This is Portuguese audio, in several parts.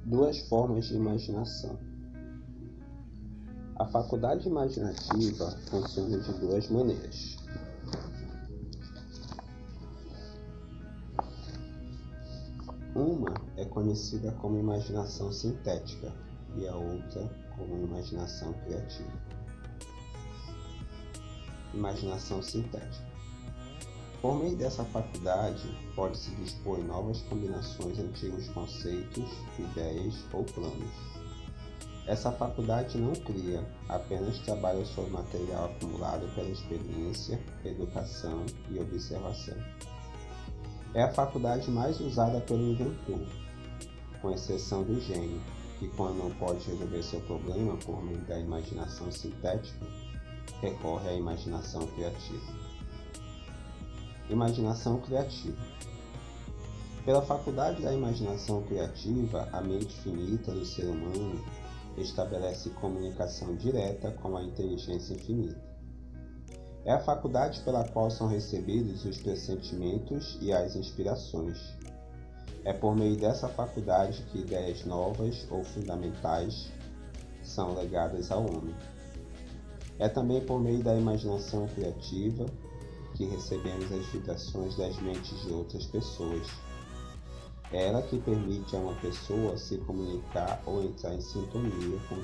Duas formas de imaginação. A faculdade imaginativa funciona de duas maneiras. Uma é conhecida como imaginação sintética e a outra como imaginação criativa. Imaginação sintética. Por meio dessa faculdade, pode-se dispor em novas combinações de antigos conceitos, ideias ou planos. Essa faculdade não cria, apenas trabalha sobre material acumulado pela experiência, educação e observação. É a faculdade mais usada pelo inventor, com exceção do gênio, que quando não pode resolver seu problema por meio da imaginação sintética, recorre à imaginação criativa. Imaginação criativa. Pela faculdade da imaginação criativa, a mente finita do ser humano estabelece comunicação direta com a inteligência infinita. É a faculdade pela qual são recebidos os pressentimentos e as inspirações. É por meio dessa faculdade que ideias novas ou fundamentais são legadas ao homem. É também por meio da imaginação criativa que recebemos as vibrações das mentes de outras pessoas. É ela que permite a uma pessoa se comunicar ou entrar em sintonia com o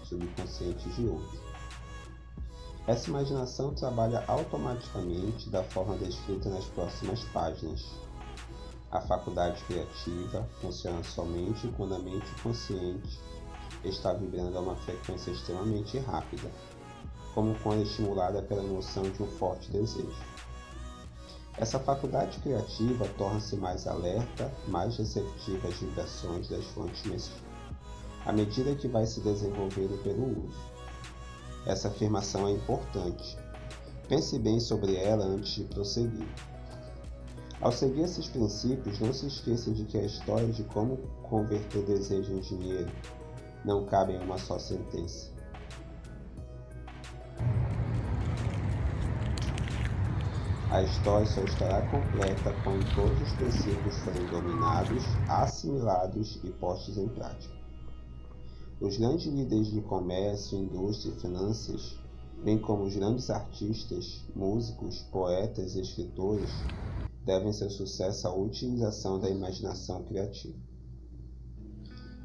subconsciente de outro. Essa imaginação trabalha automaticamente da forma descrita nas próximas páginas. A faculdade criativa funciona somente quando a mente consciente está vibrando a uma frequência extremamente rápida, como quando estimulada pela emoção de um forte desejo. Essa faculdade criativa torna-se mais alerta, mais receptiva às vibrações das fontes à medida que vai se desenvolvendo pelo uso. Essa afirmação é importante. Pense bem sobre ela antes de prosseguir. Ao seguir esses princípios, não se esqueça de que a história de como converter desejo em dinheiro não cabe em uma só sentença. A história só estará completa quando todos os princípios forem dominados, assimilados e postos em prática. Os grandes líderes de comércio, indústria e finanças, bem como os grandes artistas, músicos, poetas e escritores, devem seu sucesso à utilização da imaginação criativa.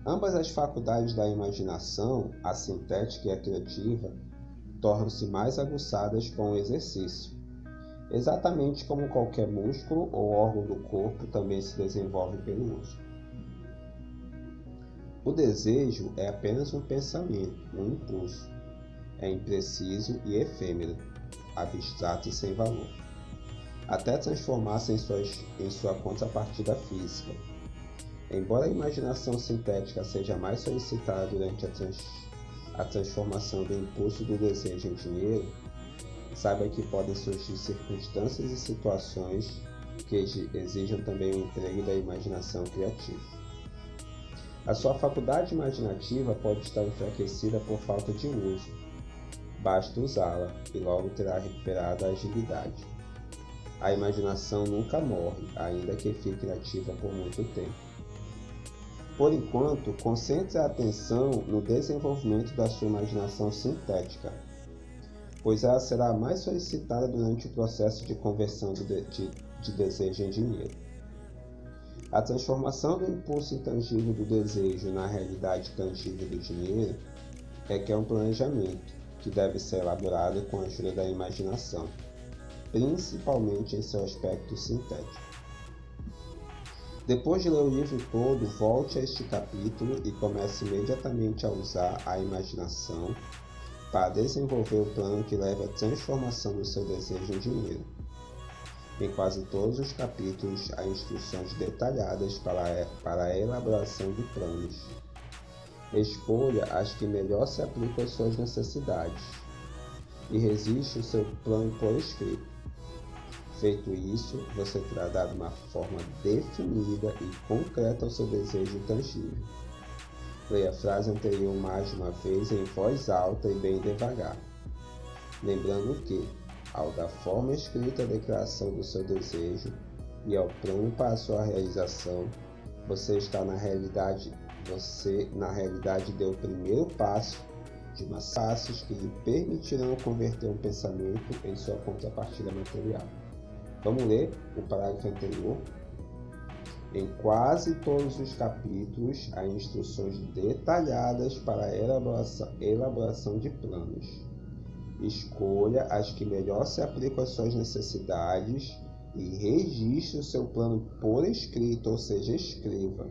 Ambas as faculdades da imaginação, a sintética e a criativa, tornam-se mais aguçadas com o exercício. Exatamente como qualquer músculo ou órgão do corpo também se desenvolve pelo uso. O desejo é apenas um pensamento, um impulso. É impreciso e efêmero, abstrato e sem valor, até transformar-se em sua contrapartida física. Embora a imaginação sintética seja mais solicitada durante a transformação do impulso do desejo em dinheiro, saiba que podem surgir circunstâncias e situações que exijam também o emprego da imaginação criativa. A sua faculdade imaginativa pode estar enfraquecida por falta de uso. Basta usá-la e logo terá recuperado a agilidade. A imaginação nunca morre, ainda que fique inativa por muito tempo. Por enquanto, concentre a atenção no desenvolvimento da sua imaginação sintética, pois ela será mais solicitada durante o processo de conversão de desejo em dinheiro. A transformação do impulso intangível do desejo na realidade tangível do dinheiro requer um planejamento que deve ser elaborado com a ajuda da imaginação, principalmente em seu aspecto sintético. Depois de ler o livro todo, volte a este capítulo e comece imediatamente a usar a imaginação para desenvolver o plano que leve à transformação do seu desejo em dinheiro. Em quase todos os capítulos há instruções detalhadas para a elaboração de planos. Escolha as que melhor se aplicam às suas necessidades e registre o seu plano por escrito. Feito isso, você terá dado uma forma definida e concreta ao seu desejo tangível. Leia a frase anterior mais de uma vez em voz alta e bem devagar, lembrando que, ao dar forma escrita à declaração do seu desejo e ao plano para a sua realização, você está na realidade você na realidade deu o primeiro passo de passos que lhe permitirão converter um pensamento em sua contrapartida material. Vamos ler o parágrafo anterior. Em quase todos os capítulos, há instruções detalhadas para a elaboração de planos. Escolha as que melhor se aplicam às suas necessidades e registre o seu plano por escrito, ou seja, escreva.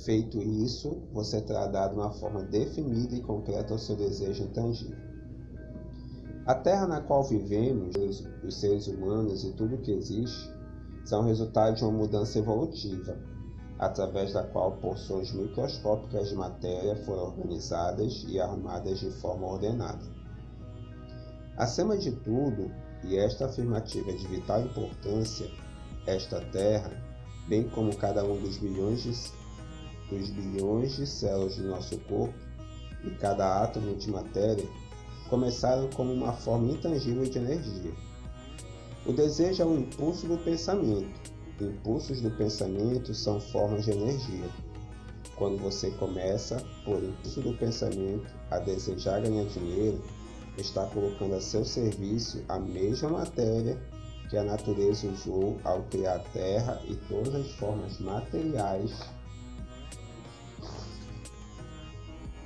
Feito isso, você terá dado uma forma definida e concreta ao seu desejo intangível. A Terra na qual vivemos, os seres humanos e tudo o que existe, são resultado de uma mudança evolutiva, através da qual porções microscópicas de matéria foram organizadas e arrumadas de forma ordenada. Acima de tudo, e esta afirmativa é de vital importância, esta Terra, bem como cada um dos bilhões de células do nosso corpo e cada átomo de matéria, começaram como uma forma intangível de energia. O desejo é um impulso do pensamento. Impulsos do pensamento são formas de energia. Quando você começa, por impulso do pensamento, a desejar ganhar dinheiro, está colocando a seu serviço a mesma matéria que a natureza usou ao criar a Terra e todas as formas materiais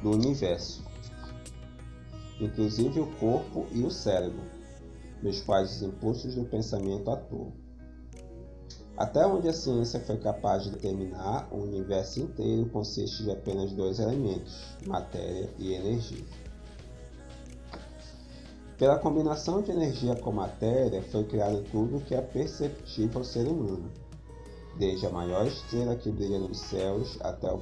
do universo, inclusive o corpo e o cérebro, nos quais os impulsos do pensamento atuam. Até onde a ciência foi capaz de determinar, o universo inteiro consiste de apenas dois elementos, matéria e energia. Pela combinação de energia com matéria, foi criado tudo o que é perceptível ao ser humano, desde a maior estrela que brilha nos céus até o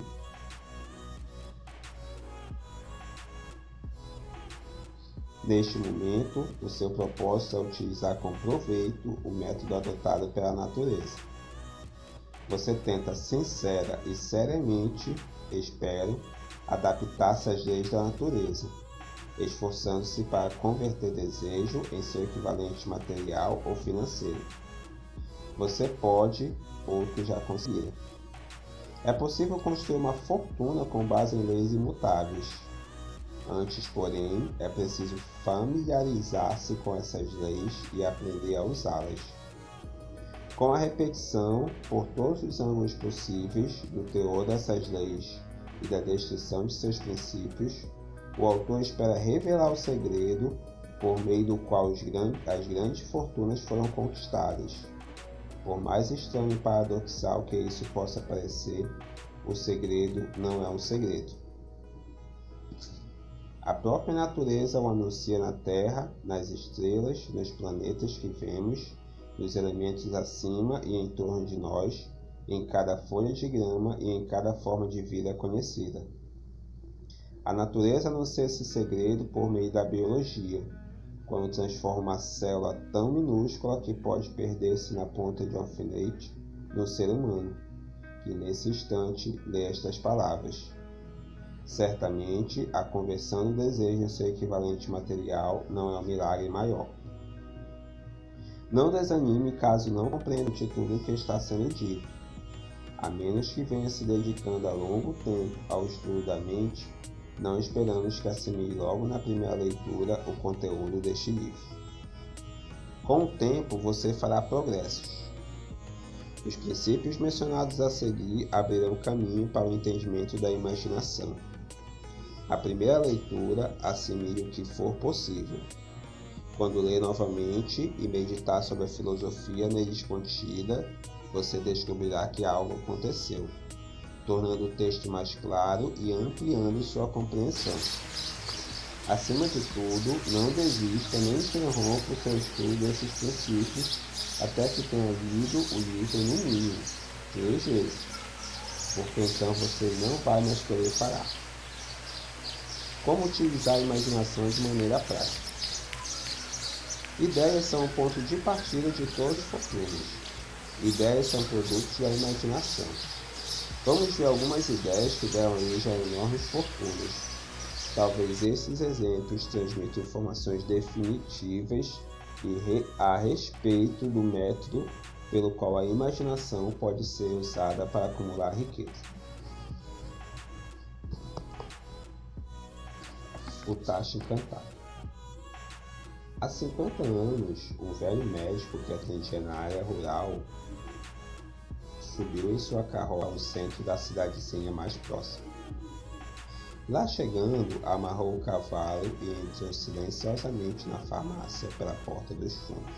Neste momento, o seu propósito é utilizar com proveito o método adotado pela natureza. Você tenta sincera e seriamente, espero, adaptar-se às leis da natureza, esforçando-se para converter desejo em seu equivalente material ou financeiro. Você pode, outros já conseguiram. É possível construir uma fortuna com base em leis imutáveis. Antes, porém, é preciso familiarizar-se com essas leis e aprender a usá-las. Com a repetição, por todos os ângulos possíveis, do teor dessas leis e da descrição de seus princípios, o autor espera revelar o segredo por meio do qual as grandes fortunas foram conquistadas. Por mais estranho e paradoxal que isso possa parecer, o segredo não é um segredo. A própria natureza o anuncia na Terra, nas estrelas, nos planetas que vemos, nos elementos acima e em torno de nós, em cada folha de grama e em cada forma de vida conhecida. A natureza anuncia esse segredo por meio da biologia, quando transforma uma célula tão minúscula que pode perder-se na ponta de um alfinete no ser humano, que nesse instante lê estas palavras. Certamente, a conversão do desejo em seu equivalente material não é um milagre maior. Não desanime caso não compreenda tudo o que está sendo dito. A menos que venha se dedicando a longo tempo ao estudo da mente, não esperamos que assimile logo na primeira leitura o conteúdo deste livro. Com o tempo, você fará progressos. Os princípios mencionados a seguir abrirão caminho para o entendimento da imaginação. A primeira leitura, assimile o que for possível. Quando ler novamente e meditar sobre a filosofia neles contida, você descobrirá que algo aconteceu, tornando o texto mais claro e ampliando sua compreensão. Acima de tudo, não desista nem interrompa o seu estudo desses princípios até que tenha lido o livro no mínimo 3 vezes, porque então você não vai mais querer parar. Como utilizar a imaginação de maneira prática? Ideias são o ponto de partida de todos os fortunas. Ideias são produtos da imaginação. Vamos ver algumas ideias que deram origem a enormes fortunas. Talvez esses exemplos transmitam informações definitivas a respeito do método pelo qual a imaginação pode ser usada para acumular riqueza. O tacho encantado. Há 50 anos, o velho médico que atendia na área rural subiu em sua carroça ao centro da cidadezinha mais próxima. Lá chegando, amarrou o cavalo e entrou silenciosamente na farmácia pela porta dos fundos.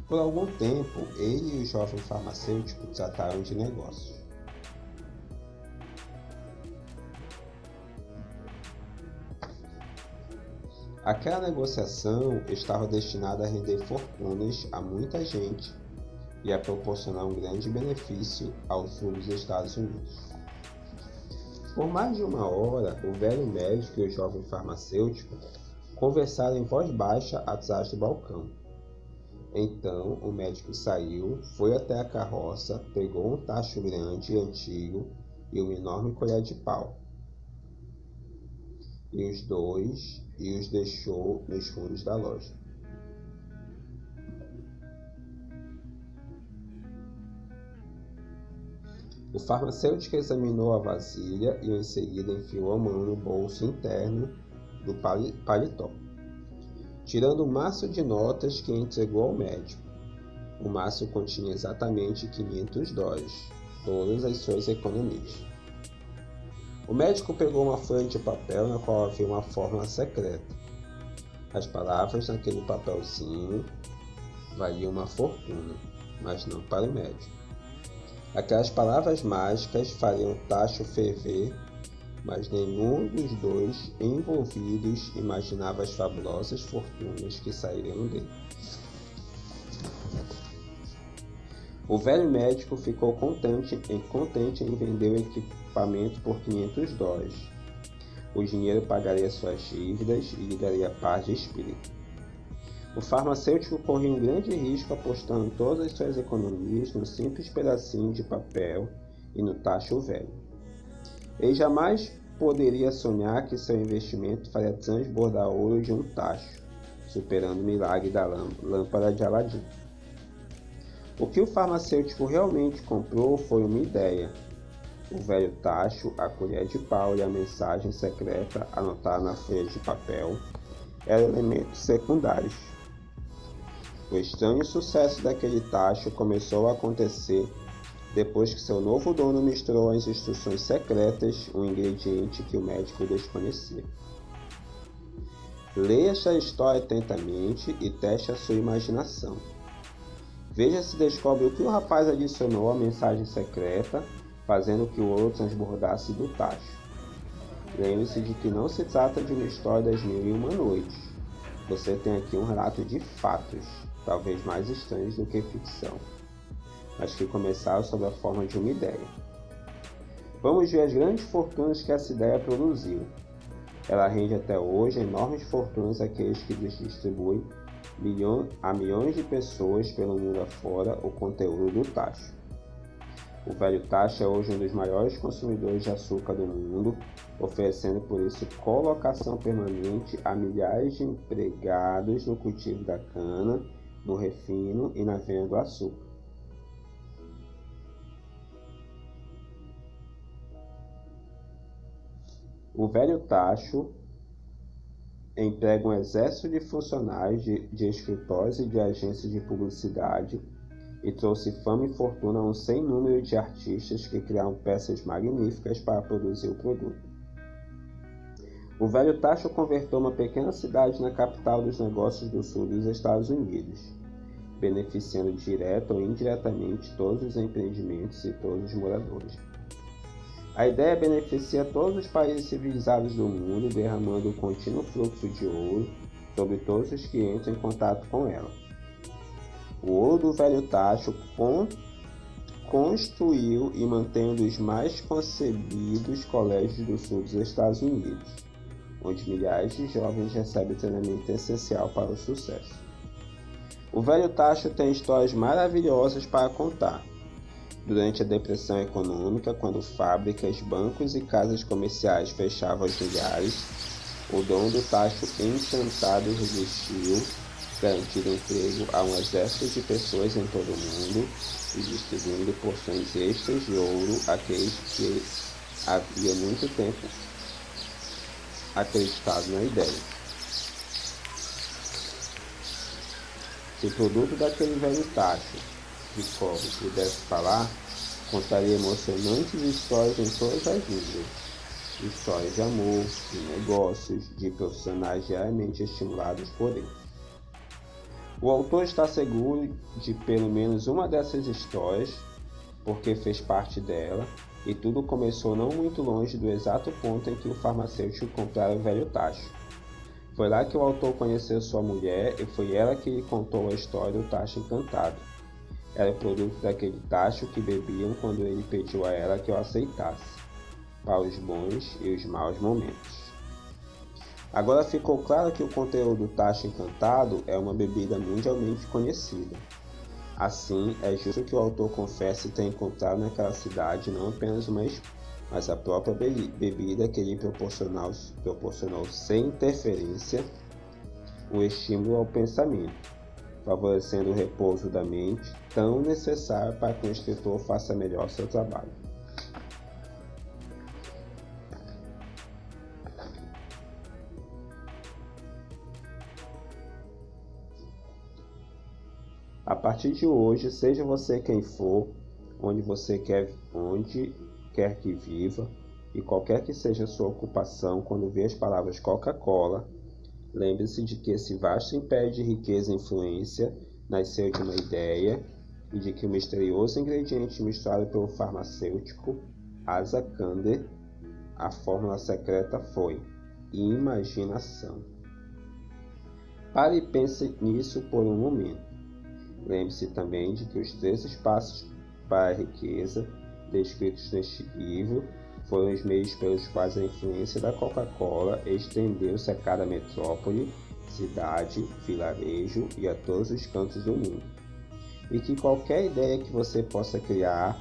Por algum tempo, ele e o jovem farmacêutico trataram de negócios. Aquela negociação estava destinada a render fortunas a muita gente e a proporcionar um grande benefício ao sul dos Estados Unidos. Por mais de uma hora, o velho médico e o jovem farmacêutico conversaram em voz baixa atrás do balcão. Então, o médico saiu, foi até a carroça, pegou um tacho grande e antigo e uma enorme colher de pau, e os deixou nos fundos da loja. O farmacêutico examinou a vasilha e em seguida enfiou a mão no bolso interno do paletó, tirando um maço de notas que entregou ao médico. O maço continha exatamente $500, todas as suas economias. O médico pegou uma folha de papel na qual havia uma fórmula secreta. As palavras naquele papelzinho valiam uma fortuna, mas não para o médico. Aquelas palavras mágicas fariam o tacho ferver, mas nenhum dos dois envolvidos imaginava as fabulosas fortunas que sairiam dele. O velho médico ficou contente em vender o equipamento por $500. O dinheiro pagaria suas dívidas e lhe daria paz de espírito. O farmacêutico corria um grande risco apostando todas as suas economias num simples pedacinho de papel e no tacho velho. Ele jamais poderia sonhar que seu investimento faria transbordar ouro de um tacho, superando o milagre da lâmpada de Aladim. O que o farmacêutico realmente comprou foi uma ideia. O velho tacho, a colher de pau e a mensagem secreta anotada na folha de papel eram elementos secundários. O estranho sucesso daquele tacho começou a acontecer depois que seu novo dono misturou às instruções secretas um ingrediente que o médico desconhecia. Leia esta história atentamente e teste a sua imaginação. Veja se descobre o que o rapaz adicionou à mensagem secreta, fazendo que o ouro transbordasse do tacho. Lembre-se de que não se trata de uma história das 1001 noites. Você tem aqui um relato de fatos, talvez mais estranhos do que ficção, mas que começaram sob a forma de uma ideia. Vamos ver as grandes fortunas que essa ideia produziu. Ela rende até hoje enormes fortunas àqueles que distribuem a milhões de pessoas pelo mundo afora o conteúdo do tacho. O velho tacho é hoje um dos maiores consumidores de açúcar do mundo, oferecendo por isso colocação permanente a milhares de empregados no cultivo da cana, no refino e na venda do açúcar. O velho tacho emprega um exército de funcionários de escritórios e de agências de publicidade e trouxe fama e fortuna a um sem número de artistas que criaram peças magníficas para produzir o produto. O velho tacho converteu uma pequena cidade na capital dos negócios do sul dos Estados Unidos, beneficiando direta ou indiretamente todos os empreendimentos e todos os moradores. A ideia beneficia todos os países civilizados do mundo, derramando um contínuo fluxo de ouro sobre todos os que entram em contato com ela. O ouro do velho tacho construiu e mantém um dos mais concebidos colégios do sul dos Estados Unidos, onde milhares de jovens recebem treinamento essencial para o sucesso. O velho tacho tem histórias maravilhosas para contar. Durante a depressão econômica, quando fábricas, bancos e casas comerciais fechavam aos milhares, o dono do tacho encantado resistiu, garantindo emprego a um exército de pessoas em todo o mundo e distribuindo porções extras de ouro àqueles que havia muito tempo acreditado na ideia. Se o produto daquele velho tacho de cobre pudesse falar, contaria emocionantes histórias em todas as línguas. Histórias de amor, de negócios, de profissionais diariamente estimulados por ele. O autor está seguro de pelo menos uma dessas histórias, porque fez parte dela, e tudo começou não muito longe do exato ponto em que o farmacêutico comprara o velho tacho. Foi lá que o autor conheceu sua mulher e foi ela que lhe contou a história do tacho encantado. Era o produto daquele tacho que bebiam quando ele pediu a ela que o aceitasse, para os bons e os maus momentos. Agora ficou claro que o conteúdo do tacho encantado é uma bebida mundialmente conhecida. Assim, é justo que o autor confesse ter encontrado naquela cidade não apenas mas a própria bebida que lhe proporcionou sem interferência o estímulo ao pensamento, favorecendo o repouso da mente, tão necessário para que o escritor faça melhor seu trabalho. A partir de hoje, seja você quem for, onde quer que viva, e qualquer que seja a sua ocupação, quando vê as palavras Coca-Cola, lembre-se de que esse vasto império de riqueza e influência nasceu de uma ideia e de que o misterioso ingrediente misturado pelo farmacêutico Asa Kander, a fórmula secreta foi imaginação. Pare e pense nisso por um momento. Lembre-se também de que os 13 passos para a riqueza, descritos neste livro, foram os meios pelos quais a influência da Coca-Cola estendeu-se a cada metrópole, cidade, vilarejo e a todos os cantos do mundo. E que qualquer ideia que você possa criar,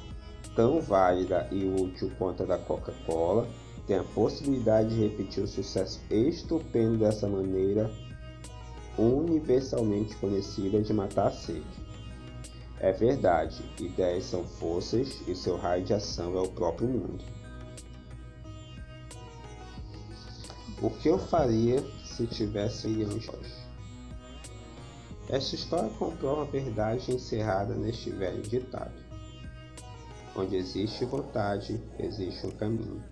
tão válida e útil quanto a da Coca-Cola, tem a possibilidade de repetir o sucesso estupendo dessa maneira universalmente conhecida de matar a sede. É verdade, ideias são forças e seu raio de ação é o próprio mundo. O que eu faria se tivesse milhões? Esta história comprova a verdade encerrada neste velho ditado: onde existe vontade, existe um caminho.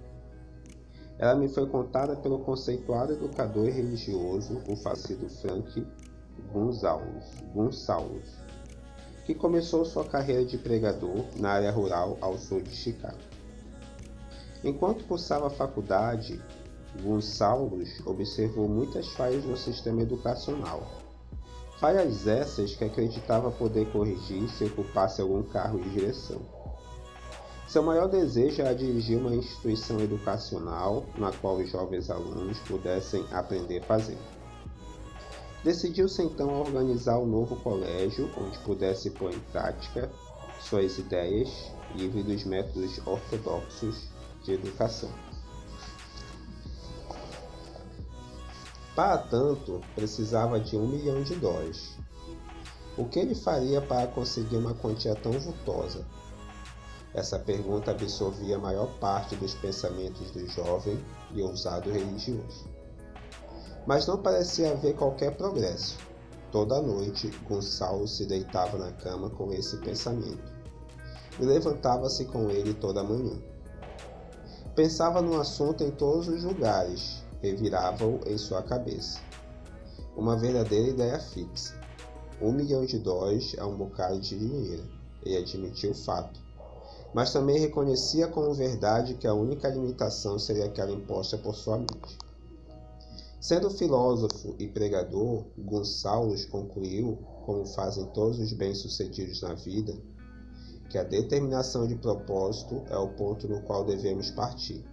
Ela me foi contada pelo conceituado educador e religioso, o falecido Frank Gonsalves, que começou sua carreira de pregador na área rural ao sul de Chicago. Enquanto cursava a faculdade, Gonsalves observou muitas falhas no sistema educacional. Falhas essas que acreditava poder corrigir se ocupasse algum cargo de direção. Seu maior desejo era dirigir uma instituição educacional na qual os jovens alunos pudessem aprender fazendo. Decidiu-se então a organizar um novo colégio onde pudesse pôr em prática suas ideias, livre dos métodos ortodoxos de educação. Para tanto, precisava de $1 milhão. O que ele faria para conseguir uma quantia tão vultosa? Essa pergunta absorvia a maior parte dos pensamentos do jovem e ousado religioso. Mas não parecia haver qualquer progresso. Toda noite, Gonçalo se deitava na cama com esse pensamento e levantava-se com ele toda manhã. Pensava no assunto em todos os lugares, revirava-o em sua cabeça. Uma verdadeira ideia fixa. $1 milhão é um bocado de dinheiro, ele admitiu o fato. Mas também reconhecia como verdade que a única limitação seria aquela imposta por sua mente. Sendo filósofo e pregador, Gonçalves concluiu, como fazem todos os bem-sucedidos na vida, que a determinação de propósito é o ponto no qual devemos partir.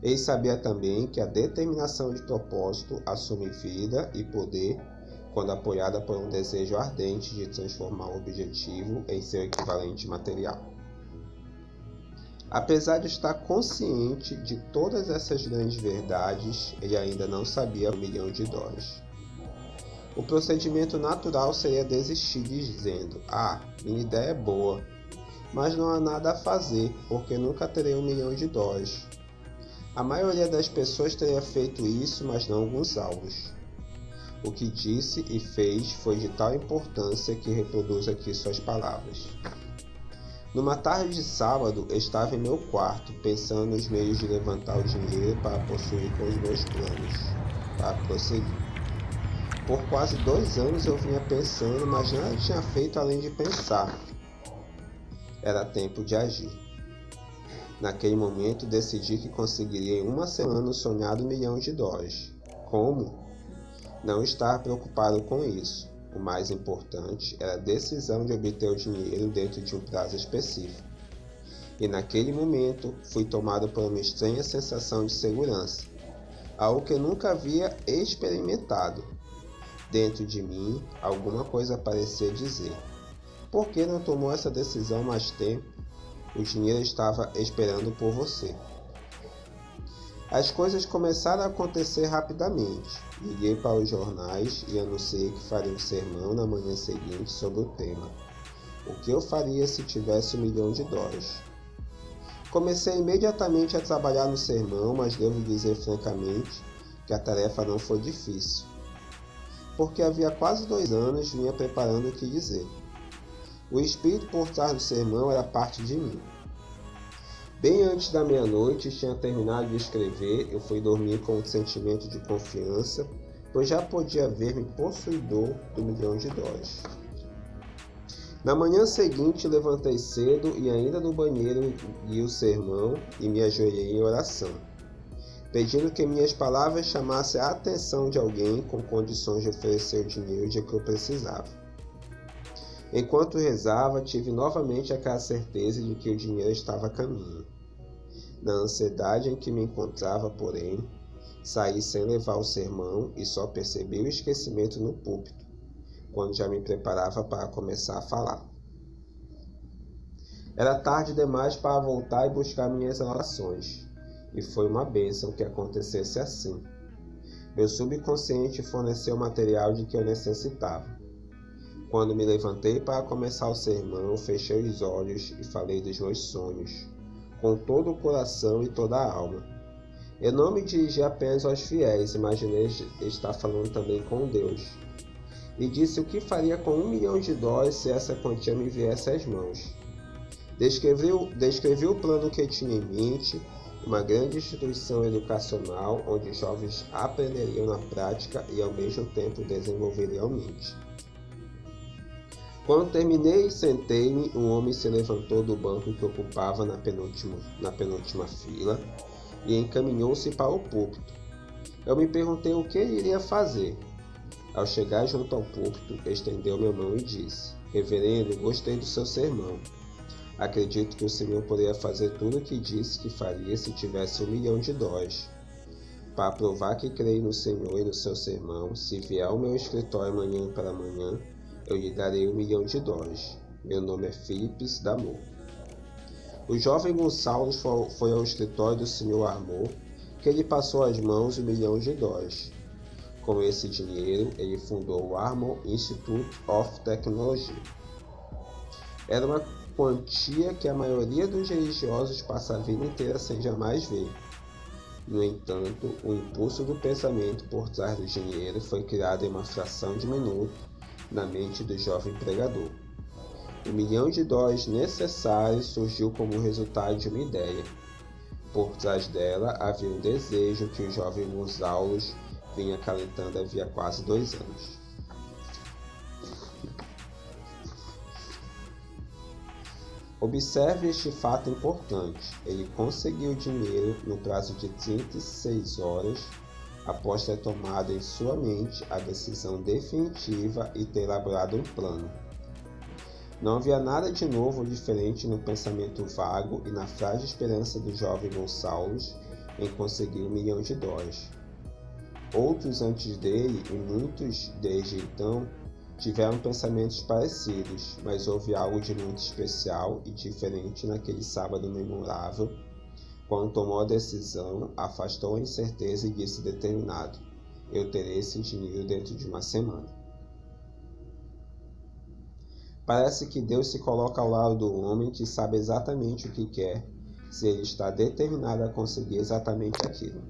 Ele sabia também que a determinação de propósito assume vida e poder quando apoiada por um desejo ardente de transformar o objetivo em seu equivalente material. Apesar de estar consciente de todas essas grandes verdades, ele ainda não sabia $1 milhão. O procedimento natural seria desistir dizendo: minha ideia é boa, mas não há nada a fazer, porque nunca terei $1 milhão. A maioria das pessoas teria feito isso, mas não Gonçalo. O que disse e fez foi de tal importância que reproduzo aqui suas palavras. Numa tarde de sábado, estava em meu quarto, pensando nos meios de levantar o dinheiro para possuir com os meus planos, para prosseguir. Por quase 2 anos eu vinha pensando, mas nada tinha feito além de pensar. Era tempo de agir. Naquele momento, decidi que conseguiria em uma semana o sonhado $1.000.000. Como? Não estar preocupado com isso. O mais importante era a decisão de obter o dinheiro dentro de um prazo específico. E naquele momento, fui tomado por uma estranha sensação de segurança, algo que eu nunca havia experimentado. Dentro de mim, alguma coisa parecia dizer: por que não tomou essa decisão mais tempo? O dinheiro estava esperando por você. As coisas começaram a acontecer rapidamente. Liguei para os jornais e anunciei que faria um sermão na manhã seguinte sobre o tema: o que eu faria se tivesse $1.000.000? Comecei imediatamente a trabalhar no sermão, mas devo dizer francamente que a tarefa não foi difícil, porque havia quase 2 anos vinha preparando o que dizer. O espírito por trás do sermão era parte de mim. Bem antes da meia-noite, tinha terminado de escrever, eu fui dormir com um sentimento de confiança, pois já podia ver-me possuidor do $1.000.000. Na manhã seguinte, levantei cedo e ainda no banheiro li o sermão e me ajoelhei em oração, pedindo que minhas palavras chamassem a atenção de alguém com condições de oferecer o dinheiro de que eu precisava. Enquanto rezava, tive novamente aquela certeza de que o dinheiro estava a caminho. Na ansiedade em que me encontrava, porém, saí sem levar o sermão e só percebi o esquecimento no púlpito, quando já me preparava para começar a falar. Era tarde demais para voltar e buscar minhas orações, e foi uma bênção que acontecesse assim. Meu subconsciente forneceu o material de que eu necessitava. Quando me levantei para começar o sermão, fechei os olhos e falei dos meus sonhos, com todo o coração e toda a alma. Eu não me dirigi apenas aos fiéis, imaginei estar falando também com Deus. E disse o que faria com $1.000.000 se essa quantia me viesse às mãos. Descrevi o plano que tinha em mente, uma grande instituição educacional onde os jovens aprenderiam na prática e ao mesmo tempo desenvolveriam mente. Quando terminei e sentei-me, um homem se levantou do banco que ocupava na penúltima fila e encaminhou-se para o púlpito. Eu me perguntei o que ele iria fazer. Ao chegar junto ao púlpito, estendeu minha mão e disse: Reverendo, gostei do seu sermão. Acredito que o Senhor poderia fazer tudo o que disse que faria se tivesse $1.000.000. Para provar que creio no Senhor e no seu sermão, se vier ao meu escritório amanhã pela manhã, eu lhe darei $1.000.000. Meu nome é Philips D'Amour. O jovem Gonçalo foi ao escritório do Sr. Armour, que lhe passou às mãos $1.000.000. Com esse dinheiro, ele fundou o Armour Institute of Technology. Era uma quantia que a maioria dos religiosos passa a vida inteira sem jamais ver. No entanto, o impulso do pensamento por trás do dinheiro foi criado em uma fração de minuto na mente do jovem pregador. O $1.000.000 necessário surgiu como resultado de uma ideia. Por trás dela havia um desejo que o jovem Gonçalo vinha acalentando havia quase 2 anos. Observe este fato importante. Ele conseguiu o dinheiro no prazo de 36 horas após ter tomado em sua mente a decisão definitiva e ter elaborado um plano. Não havia nada de novo ou diferente no pensamento vago e na frágil esperança do jovem Gonçalo em conseguir $1.000.000. Outros antes dele, e muitos desde então, tiveram pensamentos parecidos, mas houve algo de muito especial e diferente naquele sábado memorável. Quando tomou a decisão, afastou a incerteza e disse determinado: eu terei esse dinheiro dentro de uma semana. Parece que Deus se coloca ao lado do homem que sabe exatamente o que quer, se ele está determinado a conseguir exatamente aquilo.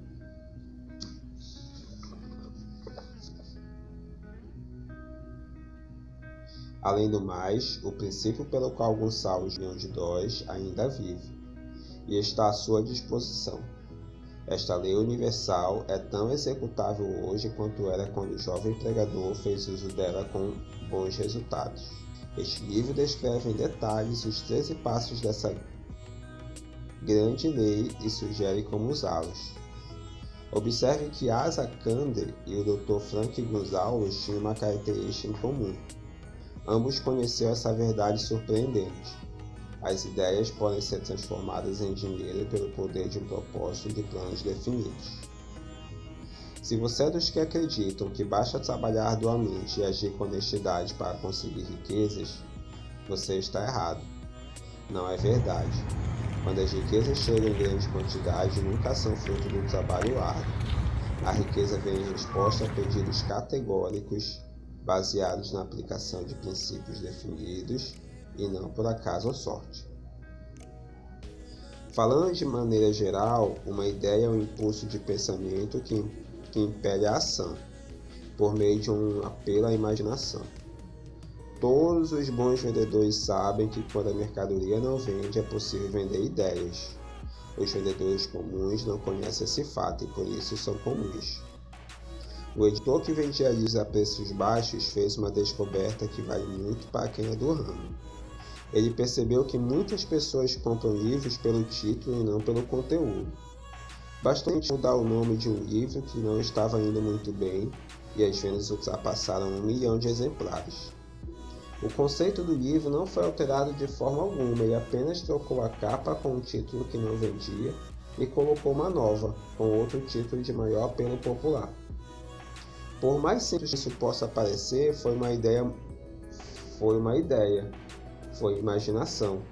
Além do mais, o princípio pelo qual Gonçalo João de Dós ainda vive e está à sua disposição. Esta lei universal é tão executável hoje quanto era quando o jovem pregador fez uso dela com bons resultados. Este livro descreve em detalhes os 13 passos dessa grande lei e sugere como usá-los. Observe que Asa Kander e o Dr. Frank Gonzalez tinham uma característica em comum. Ambos conheceram essa verdade surpreendente. As ideias podem ser transformadas em dinheiro pelo poder de um propósito de planos definidos. Se você é dos que acreditam que basta trabalhar arduamente e agir com honestidade para conseguir riquezas, você está errado. Não é verdade. Quando as riquezas chegam em grande quantidade, nunca são fruto do trabalho árduo. A riqueza vem em resposta a pedidos categóricos, baseados na aplicação de princípios definidos e não por acaso ou sorte. Falando de maneira geral, uma ideia é um impulso de pensamento que impele a ação, por meio de um apelo à imaginação. Todos os bons vendedores sabem que quando a mercadoria não vende, é possível vender ideias. Os vendedores comuns não conhecem esse fato e por isso são comuns. O editor que vendia livros a preços baixos fez uma descoberta que vale muito para quem é do ramo. Ele percebeu que muitas pessoas compram livros pelo título e não pelo conteúdo. Bastou mudar o nome de um livro que não estava indo muito bem e as vendas ultrapassaram 1 milhão de exemplares. O conceito do livro não foi alterado de forma alguma, ele apenas trocou a capa com um título que não vendia e colocou uma nova, com outro título de maior apelo popular. Por mais simples que isso possa parecer, foi imaginação.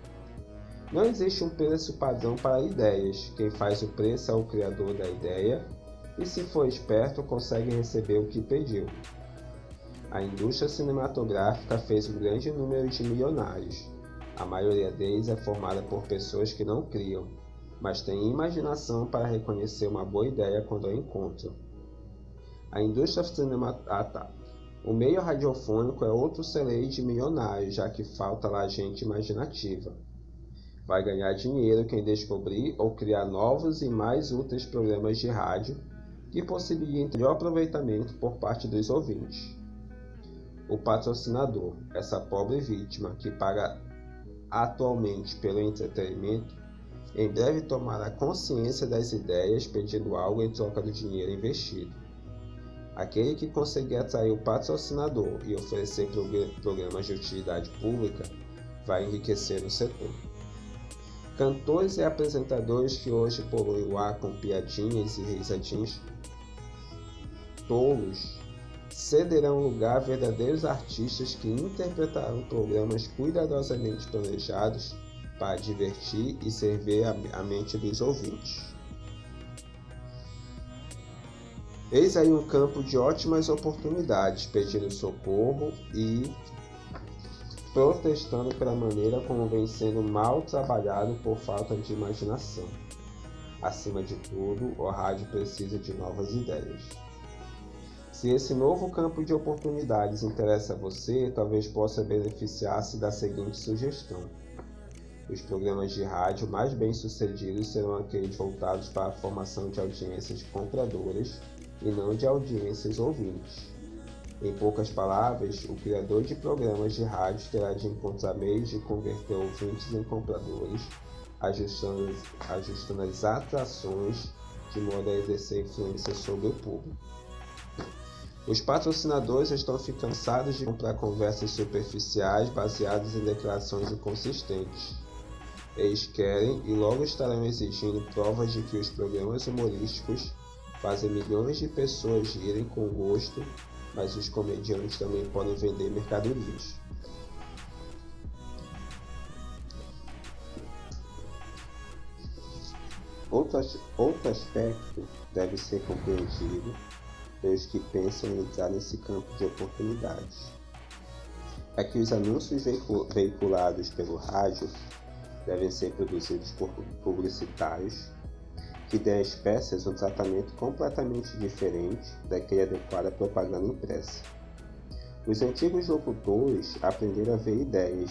Não existe um preço padrão para ideias. Quem faz o preço é o criador da ideia e, se for esperto, consegue receber o que pediu. A indústria cinematográfica fez um grande número de milionários. A maioria deles é formada por pessoas que não criam, mas têm imaginação para reconhecer uma boa ideia quando a encontram. A indústria cinematográfica. O meio radiofônico é outro celeiro de milionários, já que falta lá gente imaginativa. Vai ganhar dinheiro quem descobrir ou criar novos e mais úteis programas de rádio que possibilitem melhor aproveitamento por parte dos ouvintes. O patrocinador, essa pobre vítima que paga atualmente pelo entretenimento, em breve tomará consciência das ideias pedindo algo em troca do dinheiro investido. Aquele que conseguir atrair o patrocinador e oferecer programas de utilidade pública vai enriquecer o setor. Cantores e apresentadores que hoje poluem o ar com piadinhas e risadinhas tolos cederão lugar a verdadeiros artistas que interpretarão programas cuidadosamente planejados para divertir e servir a mente dos ouvintes. Eis aí um campo de ótimas oportunidades, pedindo socorro e protestando pela maneira como vem sendo mal trabalhado por falta de imaginação. Acima de tudo, o rádio precisa de novas ideias. Se esse novo campo de oportunidades interessa a você, talvez possa beneficiar-se da seguinte sugestão. Os programas de rádio mais bem-sucedidos serão aqueles voltados para a formação de audiências compradoras e não de audiências ouvintes. Em poucas palavras, o criador de programas de rádio terá de encontrar meios de converter ouvintes em compradores, ajustando as atrações de modo a exercer influência sobre o público. Os patrocinadores estão ficando cansados de comprar conversas superficiais baseadas em declarações inconsistentes. Eles querem e logo estarão exigindo provas de que os programas humorísticos fazem milhões de pessoas rirem com gosto, mas os comediantes também podem vender mercadorias. Outro aspecto deve ser compreendido pelos que pensam em entrar nesse campo de oportunidades. É que os anúncios veiculados pelo rádio devem ser produzidos por publicitários que dê às peças um tratamento completamente diferente daquele adequado à propaganda impressa. Os antigos locutores aprenderam a ver ideias.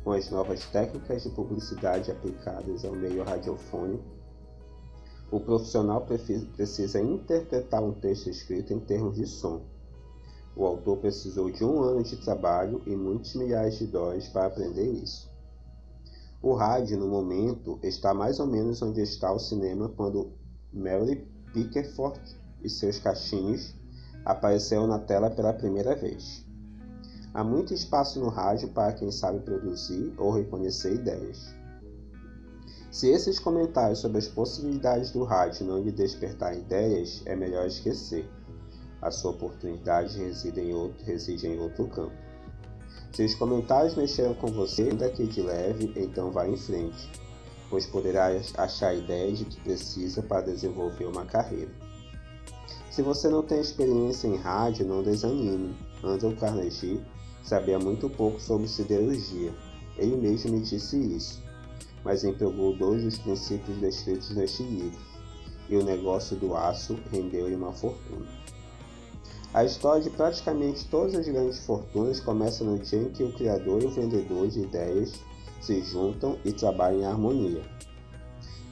Com as novas técnicas de publicidade aplicadas ao meio radiofônico, o profissional precisa interpretar um texto escrito em termos de som. O autor precisou de 1 ano de trabalho e muitos milhares de dólares para aprender isso. O rádio, no momento, está mais ou menos onde está o cinema quando Mary Pickford e seus cachinhos apareceram na tela pela primeira vez. Há muito espaço no rádio para quem sabe produzir ou reconhecer ideias. Se esses comentários sobre as possibilidades do rádio não lhe despertar ideias, é melhor esquecer. A sua oportunidade reside em outro campo. Se os comentários mexeram com você, ainda que de leve, então vá em frente, pois poderá achar a ideia de que precisa para desenvolver uma carreira. Se você não tem experiência em rádio, não desanime. Andrew Carnegie sabia muito pouco sobre siderurgia. Ele mesmo me disse isso, mas empregou 2 dos princípios descritos neste livro, e o negócio do aço rendeu-lhe uma fortuna. A história de praticamente todas as grandes fortunas começa no dia em que o criador e o vendedor de ideias se juntam e trabalham em harmonia.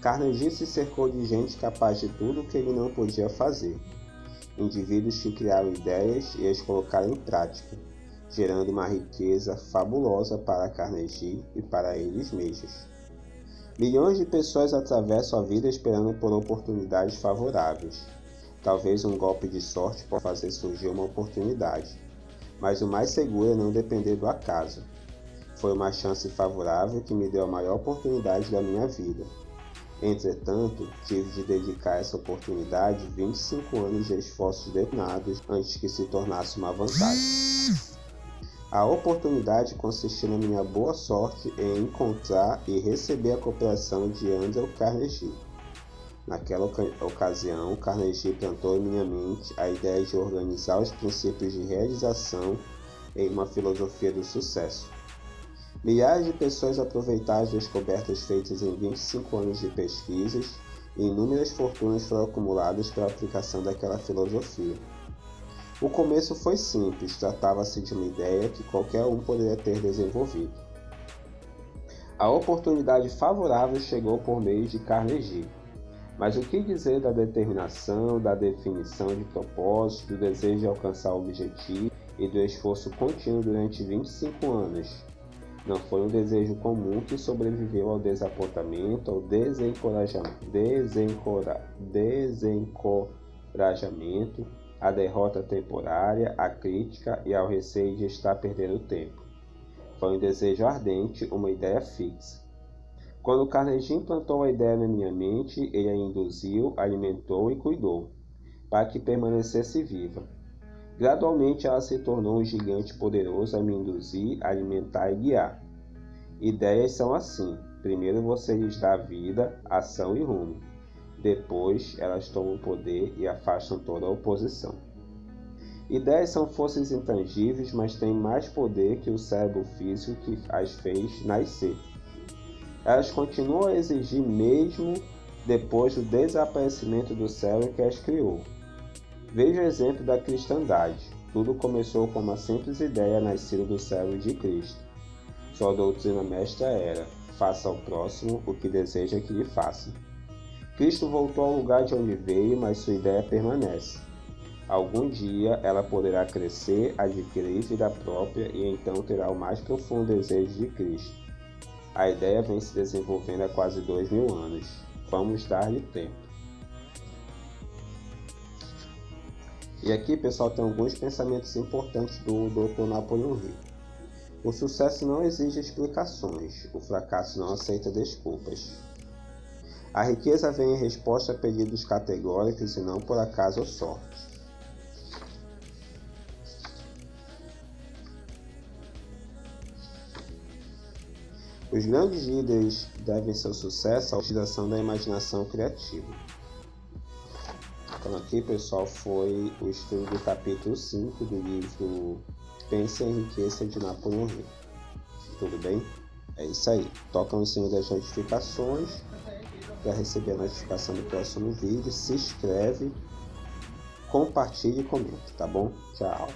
Carnegie se cercou de gente capaz de tudo o que ele não podia fazer, indivíduos que criaram ideias e as colocaram em prática, gerando uma riqueza fabulosa para Carnegie e para eles mesmos. Milhões de pessoas atravessam a vida esperando por oportunidades favoráveis. Talvez um golpe de sorte possa fazer surgir uma oportunidade, mas o mais seguro é não depender do acaso. Foi uma chance favorável que me deu a maior oportunidade da minha vida. Entretanto, tive de dedicar a essa oportunidade 25 anos de esforços detonados antes que se tornasse uma vantagem. A oportunidade consistiu na minha boa sorte em encontrar e receber a cooperação de Andrew Carnegie. Naquela ocasião, Carnegie plantou em minha mente a ideia de organizar os princípios de realização em uma filosofia do sucesso. Milhares de pessoas aproveitaram as descobertas feitas em 25 anos de pesquisas e inúmeras fortunas foram acumuladas pela aplicação daquela filosofia. O começo foi simples, tratava-se de uma ideia que qualquer um poderia ter desenvolvido. A oportunidade favorável chegou por meio de Carnegie. Mas o que dizer da determinação, da definição de propósito, do desejo de alcançar o objetivo e do esforço contínuo durante 25 anos? Não foi um desejo comum que sobreviveu ao desapontamento, ao desencorajamento, à derrota temporária, à crítica e ao receio de estar perdendo tempo. Foi um desejo ardente, uma ideia fixa. Quando Carnegie implantou a ideia na minha mente, ele a induziu, alimentou e cuidou, para que permanecesse viva. Gradualmente ela se tornou um gigante poderoso a me induzir, alimentar e guiar. Ideias são assim: primeiro você lhes dá vida, ação e rumo. Depois elas tomam poder e afastam toda a oposição. Ideias são forças intangíveis, mas têm mais poder que o cérebro físico que as fez nascer. Elas continuam a exigir mesmo depois do desaparecimento do cérebro que as criou. Veja o exemplo da cristandade. Tudo começou com uma simples ideia nascida do cérebro de Cristo. Sua doutrina mestra era: faça ao próximo o que deseja que lhe faça. Cristo voltou ao lugar de onde veio, mas sua ideia permanece. Algum dia ela poderá crescer, adquirir vida própria e então terá o mais profundo desejo de Cristo. A ideia vem se desenvolvendo há quase 2000 anos. Vamos dar-lhe tempo. E aqui, pessoal, tem alguns pensamentos importantes do Dr. Napoleon Hill. O sucesso não exige explicações. O fracasso não aceita desculpas. A riqueza vem em resposta a pedidos categóricos e não por acaso ou sorte. Os grandes líderes devem seu sucesso à utilização da imaginação criativa. Então aqui, pessoal, foi o estudo do capítulo 5 do livro Pense e Enriqueça de Napoleon Hill. Tudo bem? É isso aí. Toca no sininho das notificações para receber a notificação do próximo vídeo. Se inscreve, compartilhe e comenta, tá bom? Tchau.